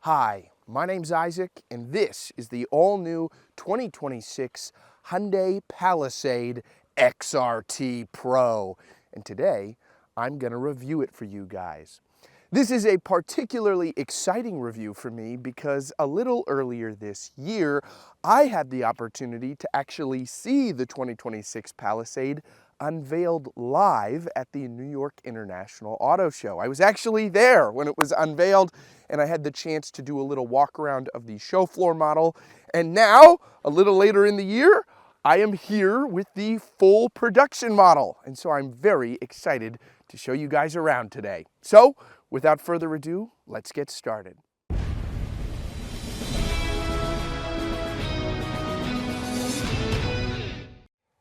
Hi, my name's Isaac, and this is the all-new 2026 Hyundai Palisade XRT Pro. And today, I'm going to review it for you guys. This is a particularly exciting review for me because a little earlier this year, I had the opportunity to actually see the 2026 Palisade unveiled live at the New York International Auto Show. I was actually there when it was unveiled, and I had the chance to do a little walk around of the show floor model. And now, a little later in the year, I am here with the full production model. And so I'm very excited to show you guys around today. So, without further ado, let's get started.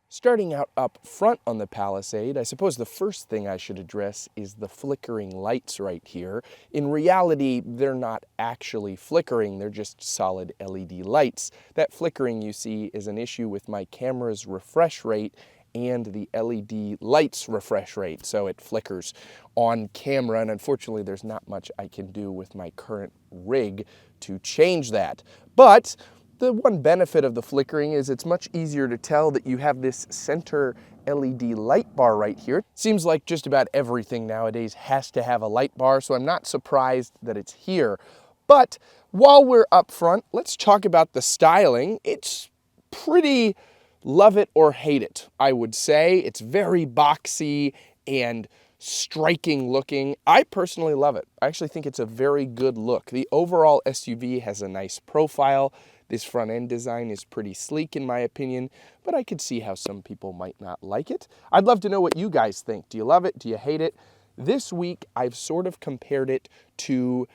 Starting out up front on the Palisade, I suppose the first thing I should address is the flickering lights right here. In reality, they're not actually flickering, they're just solid LED lights. That flickering you see is an issue with my camera's refresh rate and the LED lights refresh rate, so it flickers on camera, and unfortunately there's not much I can do with my current rig to change that. But the one benefit of the flickering is it's much easier to tell that you have this center LED light bar right here. Seems like just about everything nowadays has to have a light bar, so I'm not surprised that it's here. But while we're up front, let's talk about the styling. It's pretty love it or hate it, I would say. It's very boxy and striking looking. I personally love it. I actually think it's a very good look. The overall SUV has a nice profile. This front end design is pretty sleek in my opinion, but I could see how some people might not like it. I'd love to know what you guys think. Do you love it? Do you hate it? This week, I've sort of compared it to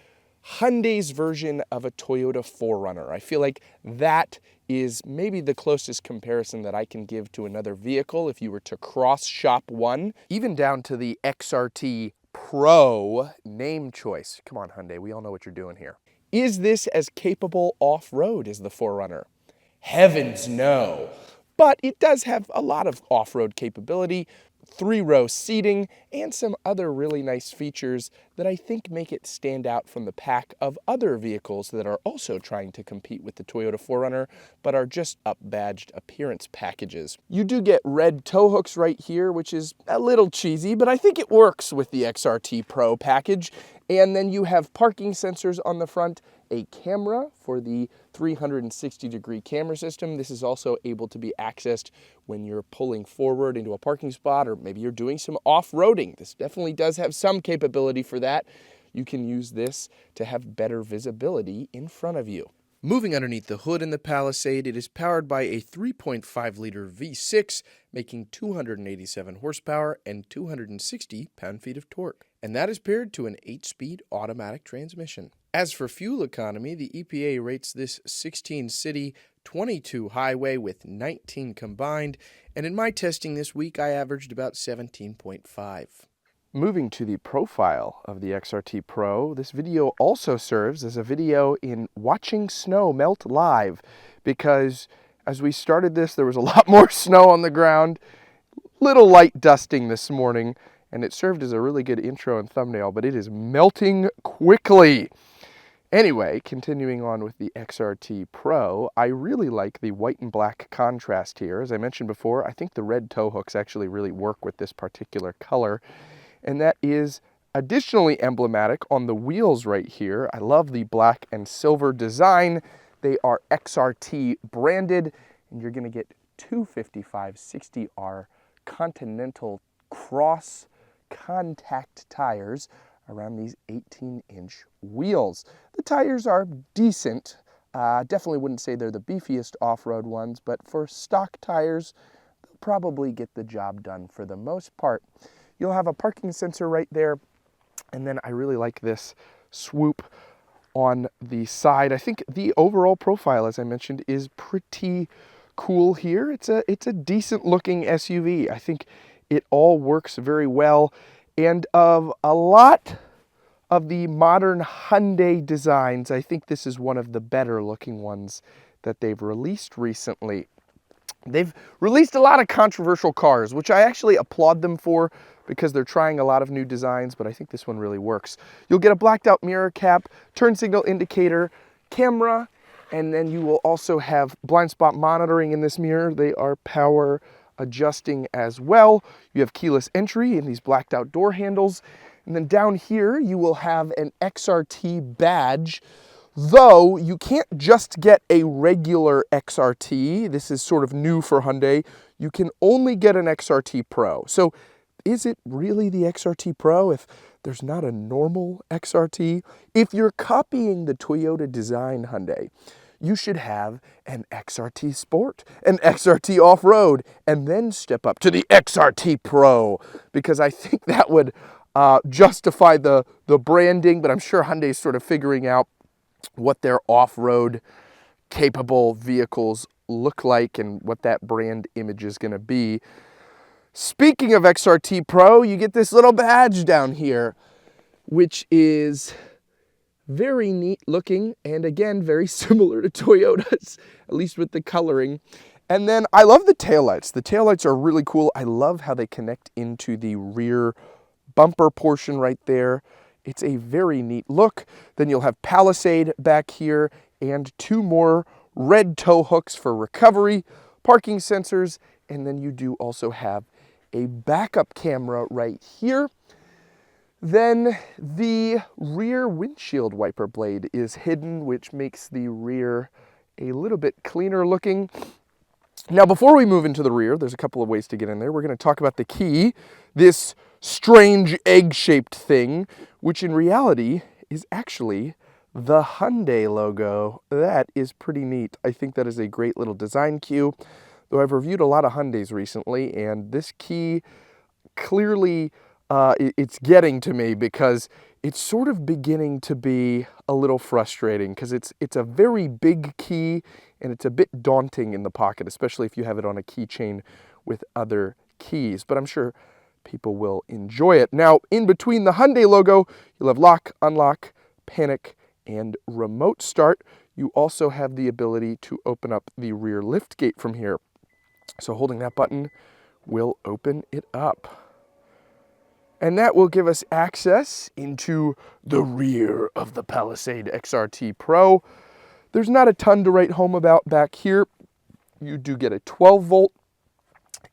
Hyundai's version of a Toyota 4Runner. I feel like that is maybe the closest comparison that I can give to another vehicle if you were to cross-shop one, even down to the XRT Pro name choice. Come on, Hyundai, we all know what you're doing here. Is this as capable off-road as the 4Runner? Heavens no. But it does have a lot of off-road capability, 3-row seating, and some other really nice features that I think make it stand out from the pack of other vehicles that are also trying to compete with the Toyota 4Runner, but are just up-badged appearance packages. You do get red tow hooks right here, which is a little cheesy, but I think it works with the XRT Pro package. And then you have parking sensors on the front, a camera for the 360-degree camera system. This is also able to be accessed when you're pulling forward into a parking spot, or maybe you're doing some off-roading. This definitely does have some capability for that. You can use this to have better visibility in front of you. Moving underneath the hood in the Palisade, it is powered by a 3.5-liter V6, making 287 horsepower and 260 pound-feet of torque. And that is paired to an 8-speed automatic transmission. As for fuel economy, the EPA rates this 16-city, 22 highway with 19 combined, and in my testing this week, I averaged about 17.5. Moving to the profile of the XRT Pro, this video also serves as a video in watching snow melt live, because as we started this, there was a lot more snow on the ground, little light dusting this morning, and it served as a really good intro and thumbnail, but it is melting quickly. Anyway, continuing on with the XRT Pro, I really like the white and black contrast here. As I mentioned before, I think the red tow hooks actually really work with this particular color. And that is additionally emblematic on the wheels right here. I love the black and silver design. They are XRT branded, and you're going to get 255/60R Continental cross contact tires around these 18-inch wheels. The tires are decent. Definitely wouldn't say they're the beefiest off-road ones, but for stock tires, they'll probably get the job done for the most part. You'll have a parking sensor right there, and then I really like this swoop on the side. I think the overall profile, as I mentioned, is pretty cool here. It's a decent looking SUV. I think it all works very well, and of a lot of the modern Hyundai designs, I think this is one of the better looking ones that they've released recently. They've released a lot of controversial cars, which I actually applaud them for, because they're trying a lot of new designs, but I think this one really works. You'll get a blacked out mirror cap, turn signal indicator, camera, and then you will also have blind spot monitoring in this mirror. They are power adjusting as well. You have keyless entry in these blacked out door handles. And then down here, you will have an XRT badge, though you can't just get a regular XRT. This is sort of new for Hyundai. You can only get an XRT Pro. So is it really the XRT Pro if there's not a normal XRT? If you're copying the Toyota design, Hyundai, you should have an XRT Sport, an XRT Off-Road, and then step up to the XRT Pro, because I think that would justify the branding, but I'm sure Hyundai's sort of figuring out what their off-road capable vehicles look like and what that brand image is going to be. Speaking of XRT Pro, you get this little badge down here, which is very neat looking, and again, very similar to Toyota's, at least with the coloring. And then I love the taillights. The taillights are really cool. I love how they connect into the rear bumper portion right there. It's a very neat look. Then you'll have Palisade back here and two more red tow hooks for recovery, parking sensors, and then you do also have a backup camera right here. Then the rear windshield wiper blade is hidden, which makes the rear a little bit cleaner looking. Now, before we move into the rear, there's a couple of ways to get in there. We're going to talk about the key, this strange egg-shaped thing, which in reality is actually the Hyundai logo. That is pretty neat. I think that is a great little design cue, though I've reviewed a lot of Hyundais recently, and this key clearly it's getting to me because it's sort of beginning to be a little frustrating because it's a very big key and it's a bit daunting in the pocket, especially if you have it on a keychain with other keys, but I'm sure people will enjoy it. Now, in between the Hyundai logo, you'll have lock, unlock, panic, and remote start. You also have the ability to open up the rear lift gate from here. So holding that button will open it up. And that will give us access into the rear of the Palisade XRT Pro. There's not a ton to write home about back here. You do get a 12 volt.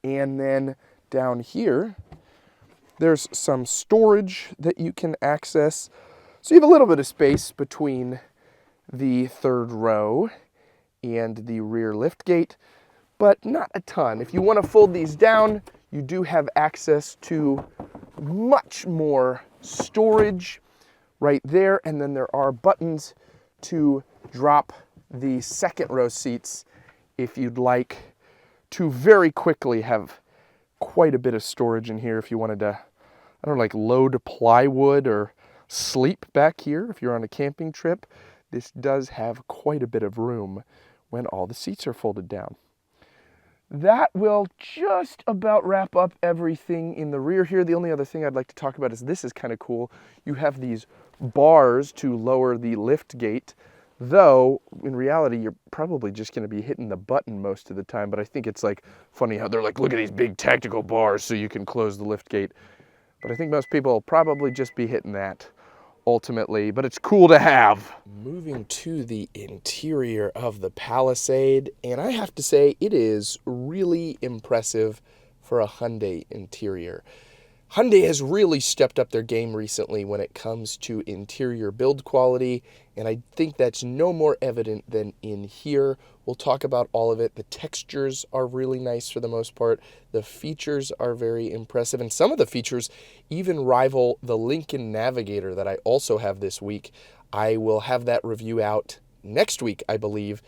And then down here, there's some storage that you can access. So you have a little bit of space between the third row and the rear lift gate, but not a ton. If you want to fold these down, you do have access to much more storage right there, and then there are buttons to drop the second row seats if you'd like to very quickly have quite a bit of storage in here if you wanted to, I don't know, like load plywood or sleep back here if you're on a camping trip. This does have quite a bit of room when all the seats are folded down. That will just about wrap up everything in the rear here. The only other thing I'd like to talk about is this is kind of cool. You have these bars to lower the lift gate, though in reality you're probably just going to be hitting the button most of the time, but I think it's like funny how they're like, look at these big tactical bars so you can close the lift gate. But I think most people will probably just be hitting that ultimately, but it's cool to have. Moving to the interior of the Palisade, and I have to say it is really impressive for a Hyundai interior. Hyundai has really stepped up their game recently when it comes to interior build quality, and I think that's no more evident than in here. We'll talk about all of it. The textures are really nice for the most part. The features are very impressive, and some of the features even rival the Lincoln Navigator that I also have this week. I will have that review out next week, I believe,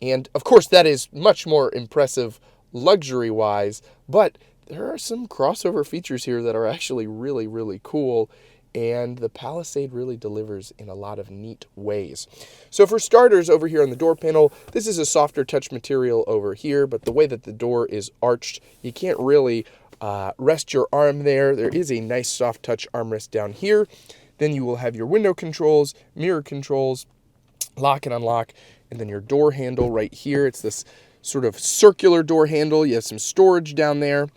and of course that is much more impressive luxury-wise, but there are some crossover features here that are actually really, really cool, and the Palisade really delivers in a lot of neat ways. So for starters, over here on the door panel, this is a softer touch material over here, but the way that the door is arched, you can't really rest your arm there. There is a nice soft touch armrest down here. Then you will have your window controls, mirror controls, lock and unlock, and then your door handle right here. It's this sort of circular door handle. You have some storage down there.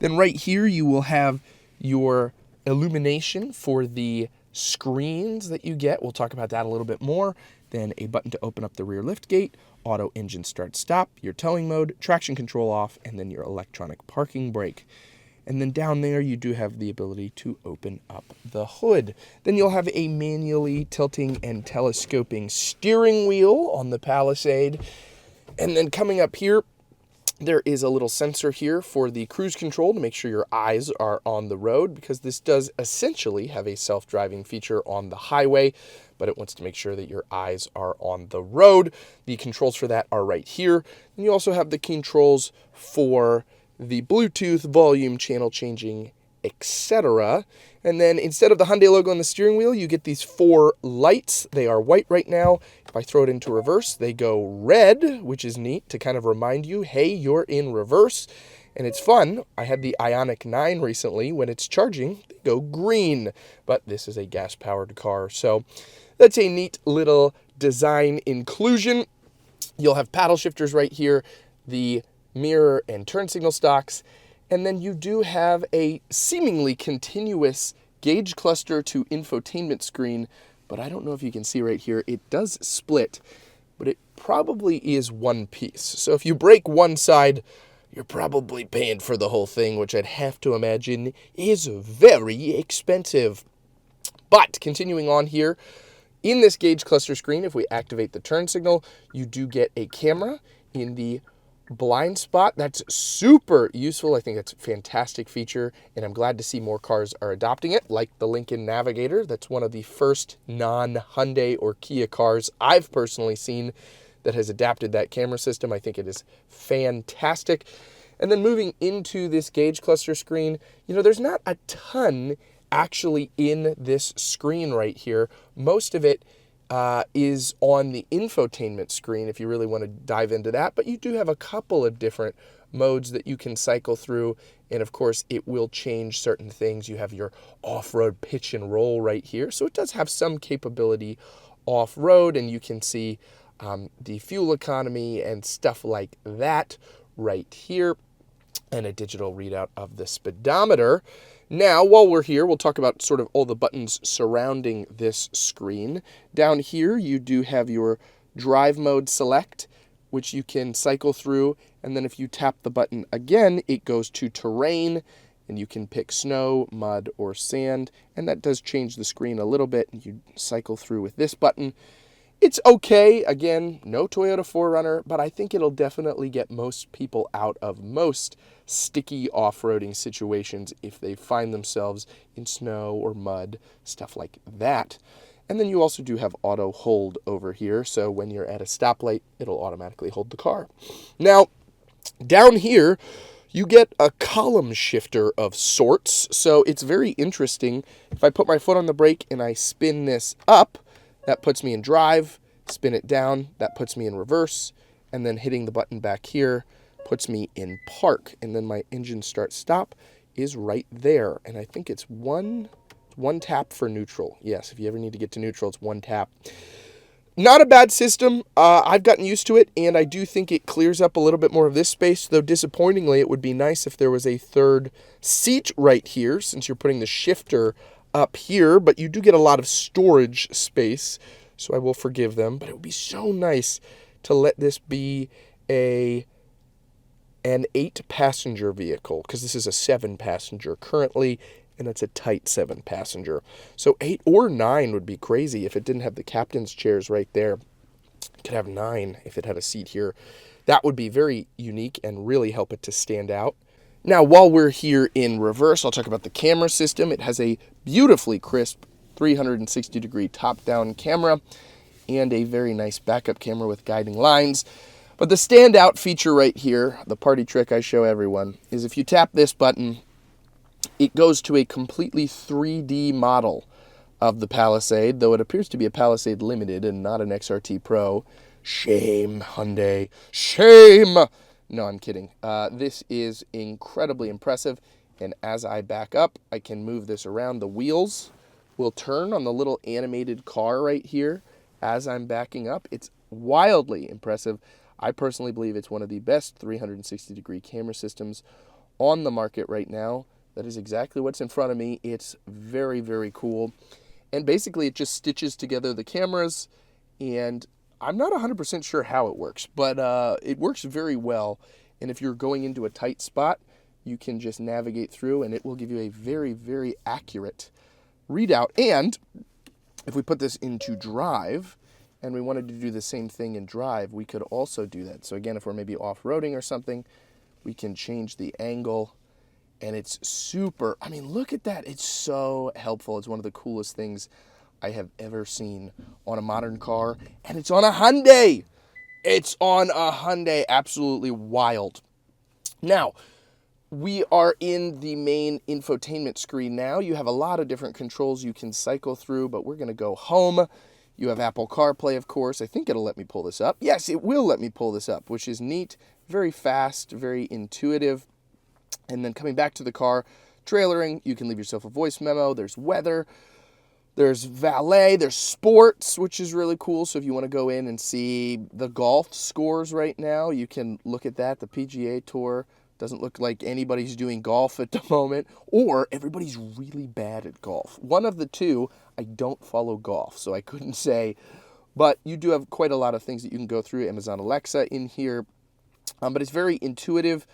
Then right here you will have your illumination for the screens that you get. We'll talk about that a little bit more. Then a button to open up the rear lift gate, auto engine start stop, your towing mode, traction control off, and then your electronic parking brake. And then down there, you do have the ability to open up the hood. Then you'll have a manually tilting and telescoping steering wheel on the Palisade. And then coming up here, there is a little sensor here for the cruise control to make sure your eyes are on the road, because this does essentially have a self-driving feature on the highway, but it wants to make sure that your eyes are on the road. The controls for that are right here. And you also have the controls for the Bluetooth, volume, channel changing, etc. And then instead of the Hyundai logo on the steering wheel, you get these 4 lights. They are white right now. If I throw it into reverse, they go red, which is neat to kind of remind you, hey, you're in reverse. And it's fun. I had the Ioniq 9 recently. When it's charging, they go green. But this is a gas-powered car. So that's a neat little design inclusion. You'll have paddle shifters right here, the mirror and turn signal stocks, and then you do have a seemingly continuous gauge cluster to infotainment screen, but I don't know if you can see right here, it does split, but it probably is one piece. So if you break one side, you're probably paying for the whole thing, which I'd have to imagine is very expensive. But continuing on here, in this gauge cluster screen, if we activate the turn signal, you do get a camera in the blind spot. That's super useful. I think that's a fantastic feature, and I'm glad to see more cars are adopting it, like the Lincoln Navigator. That's one of the first non-Hyundai or Kia cars I've personally seen that has adapted that camera system. I think it is fantastic. And then moving into this gauge cluster screen, there's not a ton actually in this screen right here. Most of it is on the infotainment screen if you really want to dive into that, but you do have a couple of different modes that you can cycle through, and of course it will change certain things. You have your off-road pitch and roll right here, so it does have some capability off-road, and you can see the fuel economy and stuff like that right here, and a digital readout of the speedometer. Now, while we're here, we'll talk about sort of all the buttons surrounding this screen. Down here, you do have your drive mode select, which you can cycle through. And then if you tap the button again, it goes to terrain, and you can pick snow, mud, or sand. And that does change the screen a little bit. You cycle through with this button. It's okay. Again, no Toyota 4Runner, but I think it'll definitely get most people out of most sticky off-roading situations if they find themselves in snow or mud, stuff like that. And then you also do have auto hold over here, so when you're at a stoplight, it'll automatically hold the car. Now, down here, you get a column shifter of sorts, so it's very interesting. If I put my foot on the brake and I spin this up, that puts me in drive. Spin it down, that puts me in reverse, and then hitting the button back here puts me in park, and then my engine start stop is right there. And I think it's one tap for neutral. Yes, if you ever need to get to neutral, it's one tap. Not a bad system. I've gotten used to it, and I do think it clears up a little bit more of this space, though disappointingly, it would be nice if there was a third seat right here, since you're putting the shifter up here, but you do get a lot of storage space, so I will forgive them. But it would be so nice to let this be an 8-passenger vehicle, because this is a 7-passenger currently, and it's a tight 7-passenger. So 8 or 9 would be crazy if it didn't have the captain's chairs right there. It could have 9 if it had a seat here. That would be very unique and really help it to stand out. Now, while we're here in reverse, I'll talk about the camera system. It has a beautifully crisp 360-degree top-down camera and a very nice backup camera with guiding lines. But the standout feature right here, the party trick I show everyone, is if you tap this button, it goes to a completely 3D model of the Palisade, though it appears to be a Palisade Limited and not an XRT Pro. Shame, Hyundai. Shame! No, I'm kidding. This is incredibly impressive, and as I back up, I can move this around. The wheels will turn on the little animated car right here as I'm backing up. It's wildly impressive. I personally believe it's one of the best 360-degree camera systems on the market right now. That is exactly what's in front of me. It's very, very cool. And basically it just stitches together the cameras, and I'm not 100% sure how it works, but it works very well. And if you're going into a tight spot, you can just navigate through and it will give you a very, very accurate readout. And if we put this into drive and we wanted to do the same thing in drive, we could also do that. So again, if we're maybe off-roading or something, we can change the angle, and it's super, I mean, look at that. It's so helpful. It's one of the coolest things I have ever seen on a modern car, and it's on a Hyundai. It's on a Hyundai. Absolutely wild. Now, we are in the main infotainment screen now. You have a lot of different controls you can cycle through, but we're going to go home. You have Apple CarPlay, of course. I think it'll let me pull this up. Yes, it will let me pull this up, which is neat. Very fast, very intuitive. And then coming back to the car, trailering, you can leave yourself a voice memo. There's weather. There's valet. There's sports, which is really cool. So if you want to go in and see the golf scores right now, you can look at that. The PGA Tour doesn't look like anybody's doing golf at the moment, or everybody's really bad at golf. One of the two. I don't follow golf, so I couldn't say. But you do have quite a lot of things that you can go through. Amazon Alexa in here. But it's very intuitive.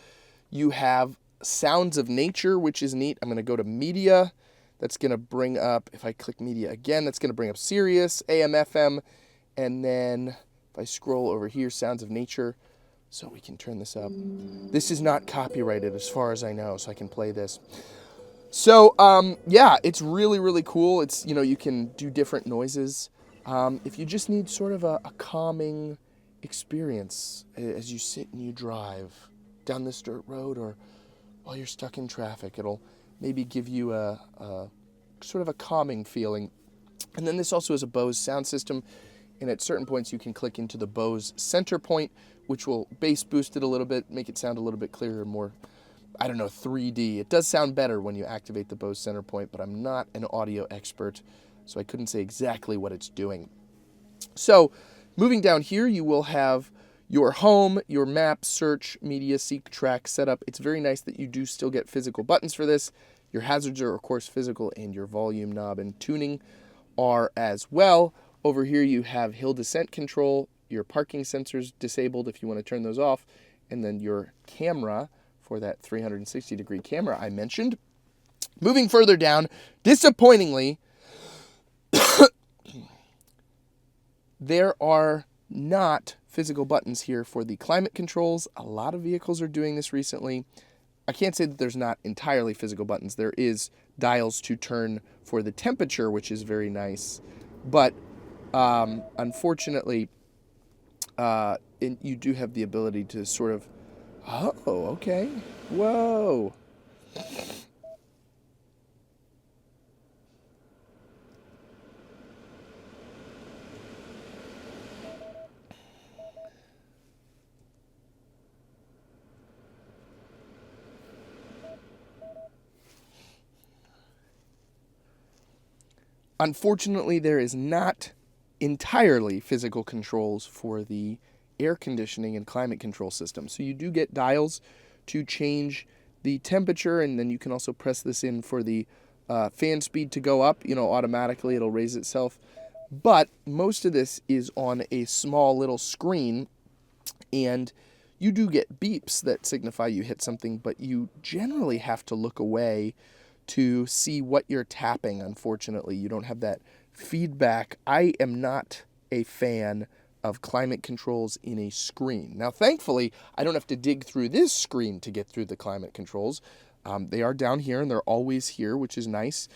You have sounds of nature, which is neat. I'm going to go to media. That's going to bring up, if I click media again, that's going to bring up Sirius, AM, FM. And then if I scroll over here, sounds of nature. So we can turn this up. This is not copyrighted as far as I know, so I can play this. So, yeah, it's really, really cool. It's, you know, you can do different noises. If you just need sort of a calming experience as you sit and you drive down this dirt road, or while you're stuck in traffic, it'll maybe give you a sort of a calming feeling. And then this also is a Bose sound system. And at certain points, you can click into the Bose center point, which will bass boost it a little bit, make it sound a little bit clearer, more, I don't know, 3D. It does sound better when you activate the Bose center point, but I'm not an audio expert, so I couldn't say exactly what it's doing. So moving down here, you will have your home, your map, search, media, seek, track, setup. It's very nice that you do still get physical buttons for this. Your hazards are, of course, physical, and your volume knob and tuning are as well. Over here, you have hill descent control, your parking sensors disabled if you want to turn those off, and then your camera for that 360-degree camera I mentioned. Moving further down, disappointingly, there are not physical buttons here for the climate controls. A lot of vehicles are doing this recently. I can't say that there's not entirely physical buttons. There is dials to turn for the temperature, which is very nice. But unfortunately, you do have the ability to sort of, oh, okay, whoa. Unfortunately, there is not entirely physical controls for the air conditioning and climate control system. So you do get dials to change the temperature, and then you can also press this in for the fan speed to go up. You know, automatically it'll raise itself. But most of this is on a small little screen, and you do get beeps that signify you hit something, but you generally have to look away to see what you're tapping. Unfortunately, you don't have that feedback. I am not a fan of climate controls in a screen. Now, thankfully, I don't have to dig through this screen to get through the climate controls. They are down here, and they're always here, which is nice.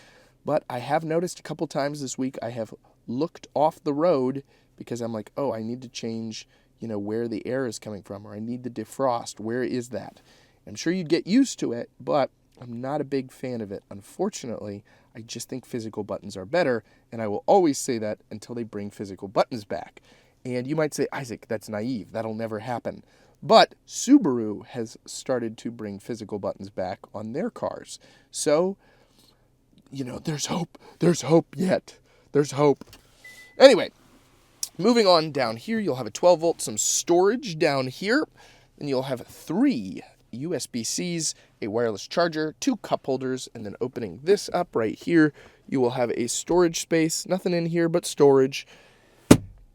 But I have noticed a couple times this week I have looked off the road because I'm like, oh, I need to change, you know, where the air is coming from, or I need the defrost. Where is that? I'm sure you'd get used to it, but I'm not a big fan of it. Unfortunately, I just think physical buttons are better, and I will always say that until they bring physical buttons back. And you might say, Isaac, that's naive. That'll never happen. But Subaru has started to bring physical buttons back on their cars. So, you know, there's hope. There's hope yet. There's hope. Anyway, moving on down here, you'll have a 12 volt, some storage down here. Then you'll have 3 USB-Cs, a wireless charger, 2 cup holders, and then opening this up right here, you will have a storage space. Nothing in here but storage,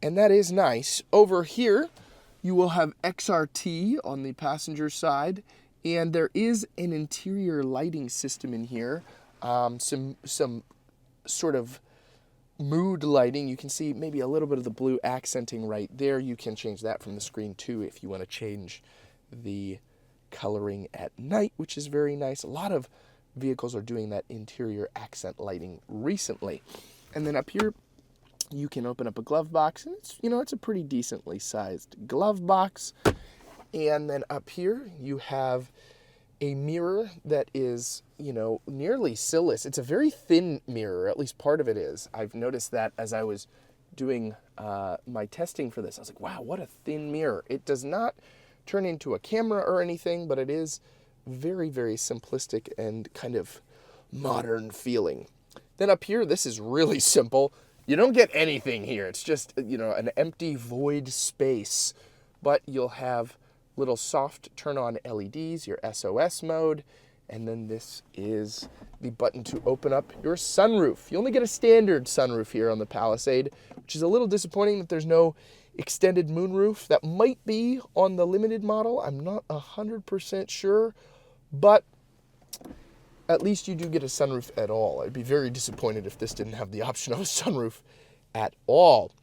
and that is nice. Over here, you will have XRT on the passenger side, and there is an interior lighting system in here. Some sort of mood lighting. You can see maybe a little bit of the blue accenting right there. You can change that from the screen too if you want to change the coloring at night, which is very nice. A lot of vehicles are doing that interior accent lighting recently. And then up here, you can open up a glove box, and it's a pretty decently sized glove box. And then up here, you have a mirror that is, nearly sillless. It's a very thin mirror, at least part of it is. I've noticed that as I was doing my testing for this. I was like, wow, what a thin mirror. It does not turn into a camera or anything, but it is very, very simplistic and kind of modern feeling. Then up here, this is really simple. You don't get anything here. It's just, an empty void space, but you'll have little soft turn-on LEDs, your SOS mode, and then this is the button to open up your sunroof. You only get a standard sunroof here on the Palisade, which is a little disappointing that there's no extended moonroof. That might be on the limited model. I'm not 100% sure, but at least you do get a sunroof at all. I'd be very disappointed if this didn't have the option of a sunroof at all.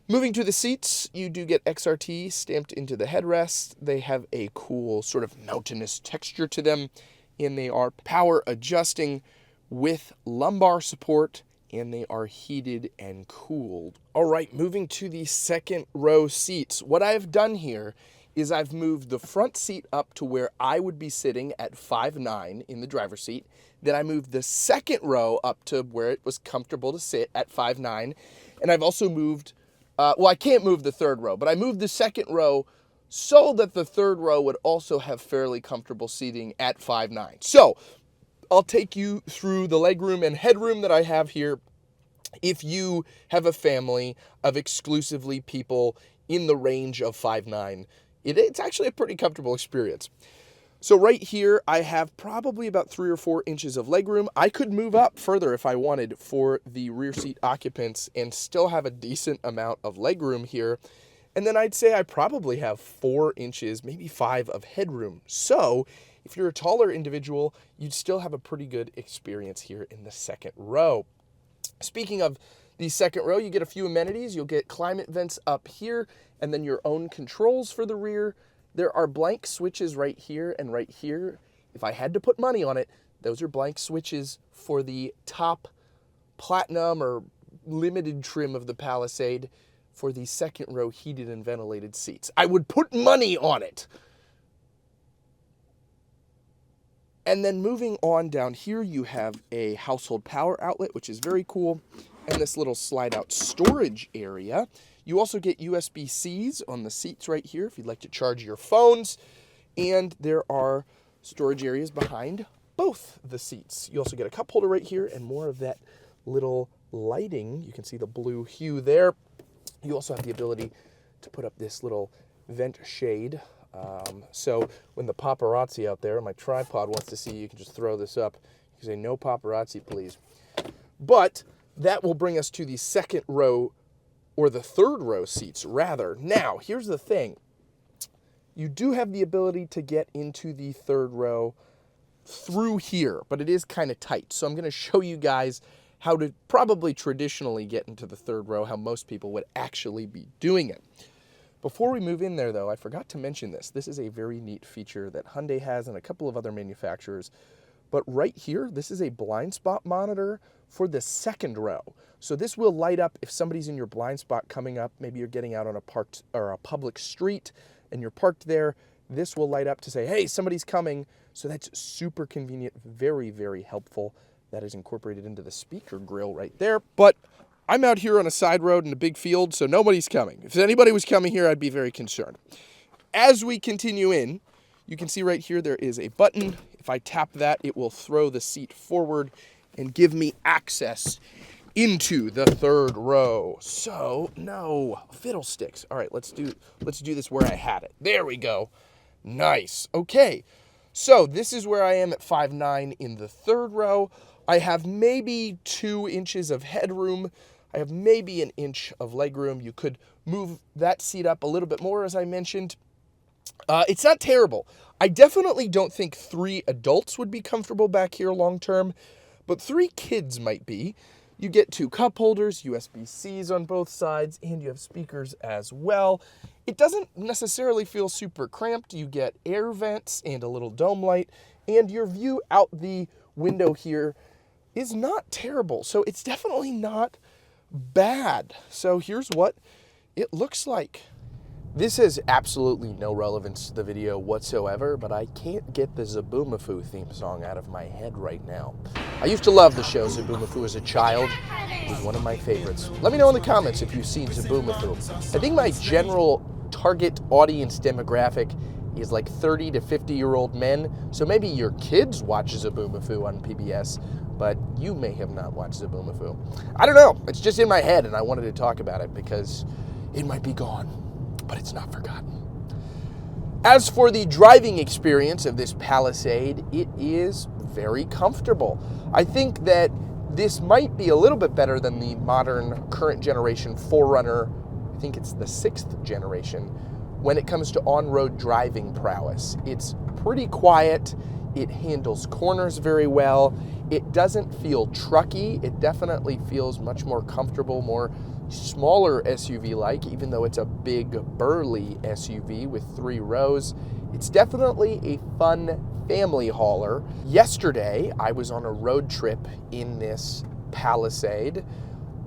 Moving to the seats, you do get XRT stamped into the headrest. They have a cool sort of mountainous texture to them, and they are power adjusting with lumbar support, and they are heated and cooled. All right, moving to the second row seats. What I've done here is I've moved the front seat up to where I would be sitting at 5'9" in the driver's seat. Then I moved the second row up to where it was comfortable to sit at 5'9", and I've also moved I can't move the third row, but I moved the second row so that the third row would also have fairly comfortable seating at 5'9". So I'll take you through the legroom and headroom that I have here if you have a family of exclusively people in the range of 5'9". It's actually a pretty comfortable experience. So right here, I have probably about 3 or 4 inches of legroom. I could move up further if I wanted for the rear seat occupants and still have a decent amount of legroom here. And then I'd say I probably have 4 inches, maybe 5 of headroom. So if you're a taller individual, you'd still have a pretty good experience here in the second row. Speaking of the second row, you get a few amenities. You'll get climate vents up here and then your own controls for the rear. There are blank switches right here and right here. If I had to put money on it, those are blank switches for the top platinum or limited trim of the Palisade for the second row heated and ventilated seats. I would put money on it. And then moving on down here, you have a household power outlet, which is very cool, and this little slide out storage area. You also get USB-Cs on the seats right here if you'd like to charge your phones. And there are storage areas behind both the seats. You also get a cup holder right here and more of that little lighting. You can see the blue hue there. You also have the ability to put up this little vent shade. So when the paparazzi out there, my tripod wants to see you, can just throw this up. You can say, no paparazzi, please. But that will bring us to the second row, or the third row seats, rather. Now, here's the thing. You do have the ability to get into the third row through here, but it is kind of tight. So I'm going to show you guys how to probably traditionally get into the third row, how most people would actually be doing it. Before we move in there, though, I forgot to mention this. This is a very neat feature that Hyundai has and a couple of other manufacturers. But right here, this is a blind spot monitor for the second row. So this will light up if somebody's in your blind spot coming up. Maybe you're getting out on a parked or a public street and you're parked there. This will light up to say, hey, somebody's coming. So that's super convenient, very, very helpful. That is incorporated into the speaker grill right there. But I'm out here on a side road in a big field, so nobody's coming. If anybody was coming here, I'd be very concerned. As we continue in, you can see right here there is a button. If I tap that, it will throw the seat forward and give me access into the third row. So, no, fiddlesticks. All right, let's do this where I had it. There we go. Nice. Okay, So this is where I am at 5'9" in the third row. I have maybe 2 inches of headroom. I have maybe an inch of legroom. You could move that seat up a little bit more, as I mentioned. It's not terrible. I definitely don't think 3 adults would be comfortable back here long term, but 3 kids might be. You get 2 cup holders, USB-Cs on both sides, and you have speakers as well. It doesn't necessarily feel super cramped. You get air vents and a little dome light, and your view out the window here is not terrible. So it's definitely not bad. So here's what it looks like. This has absolutely no relevance to the video whatsoever, but I can't get the Zoboomafoo theme song out of my head right now. I used to love the show Zoboomafoo as a child. It was one of my favorites. Let me know in the comments if you've seen Zoboomafoo. I think my general target audience demographic is like 30 to 50-year-old men, so maybe your kids watch Zoboomafoo on PBS, but you may have not watched Zoboomafoo. I don't know. It's just in my head, and I wanted to talk about it because it might be gone, but it's not forgotten. As for the driving experience of this Palisade, it is very comfortable. I think that this might be a little bit better than the modern current generation 4Runner. I think it's the 6th generation when it comes to on-road driving prowess. It's pretty quiet. It handles corners very well. It doesn't feel trucky. It definitely feels much more comfortable, more smaller SUV-like, even though it's a big, burly SUV with 3 rows. It's definitely a fun family hauler. Yesterday, I was on a road trip in this Palisade.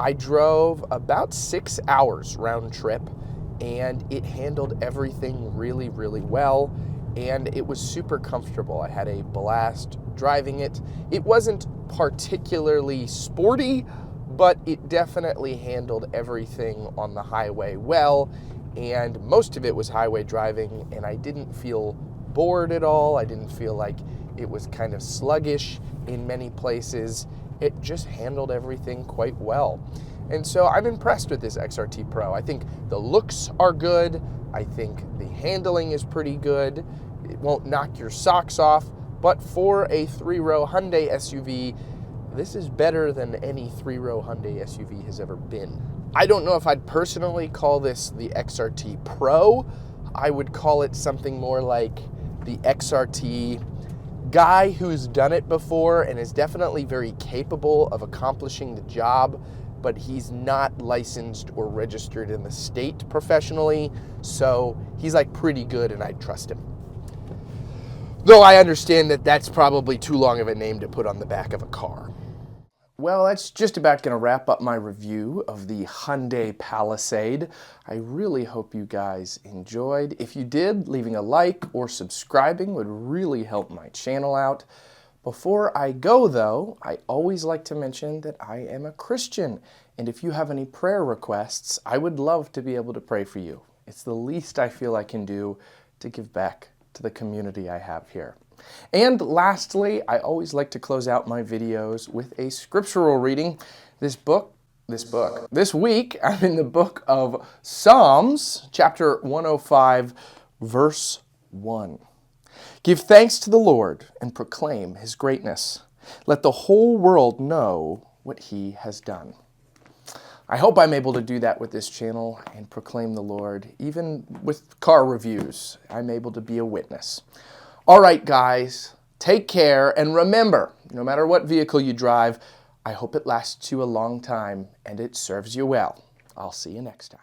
I drove about 6 hours round trip, and it handled everything really, really well, and it was super comfortable. I had a blast driving it. It wasn't particularly sporty, but it definitely handled everything on the highway well, and most of it was highway driving, and I didn't feel bored at all. I didn't feel like it was kind of sluggish in many places. It just handled everything quite well. And so I'm impressed with this XRT Pro. I think the looks are good. I think the handling is pretty good. It won't knock your socks off, but for a 3-row Hyundai SUV, this is better than any 3-row Hyundai SUV has ever been. I don't know if I'd personally call this the XRT Pro. I would call it something more like the XRT guy who's done it before and is definitely very capable of accomplishing the job, but he's not licensed or registered in the state professionally, so he's like pretty good and I'd trust him. Though I understand that that's probably too long of a name to put on the back of a car. Well, that's just about going to wrap up my review of the Hyundai Palisade. I really hope you guys enjoyed. If you did, leaving a like or subscribing would really help my channel out. Before I go, though, I always like to mention that I am a Christian, and if you have any prayer requests, I would love to be able to pray for you. It's the least I feel I can do to give back to the community I have here. And lastly, I always like to close out my videos with a scriptural reading. This week, I'm in the book of Psalms, chapter 105, verse 1. Give thanks to the Lord and proclaim his greatness. Let the whole world know what he has done. I hope I'm able to do that with this channel and proclaim the Lord, even with car reviews. I'm able to be a witness. All right, guys, take care, and remember, no matter what vehicle you drive, I hope it lasts you a long time and it serves you well. I'll see you next time.